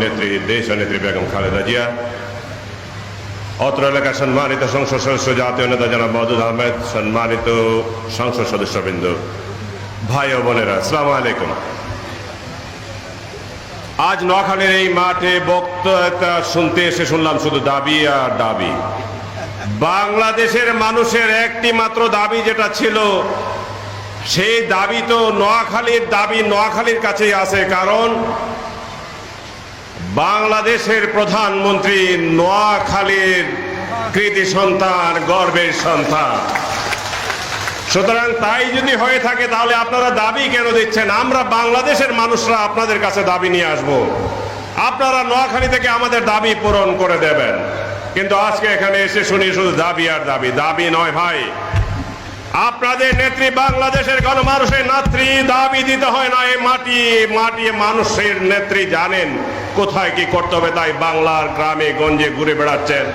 নেত্রী দেশ নেত্রী বেগম খালেদা জিয়া, অত্র এলাকার সম্মানিত সংসদ সদস্য জাতীয় নেতা জনাব মওদুদ আহমেদ, সম্মানিত সংসদ সদস্যবৃন্দ, ভাই ও বোনেরা, আসসালামু আলাইকুম। আজ নোয়াখালীর এই মাঠে বক্তৃতা শুনতে এসে শুনলাম শুধু দাবি আর দাবি। বাংলাদেশের মানুষের একটি মাত্র দাবি যেটা ছিল, সেই দাবি তো নোয়াখালীর দাবি নোয়াখালীর কাছেই আছে, কারণ বাংলাদেশের প্রধানমন্ত্রী নোয়াখালীর কৃতি সন্তান, গর্বের সন্তান। সুতরাং তাই যদি হয়ে থাকে তাহলে আপনারা দাবি কেন দিচ্ছেন? আমরা বাংলাদেশের মানুষরা আপনাদের কাছে দাবি নিয়ে আসব, আপনারা নোয়াখালী থেকে আমাদের দাবি পূরণ করে দেবেন। কিন্তু আজকে এখানে এসে শুনি শুধু দাবি আর দাবি। দাবি নয় ভাই, আপনাদের নেত্রী বাংলাদেশের গণমানুষের নেত্রী, দাবি দিতে হয় না। এই মাটি মানুষের নেত্রী জানেন কোথায় কি করতে হবে, তাই বাংলার গ্রামে গঞ্জে ঘুরে বেড়াচ্ছেন।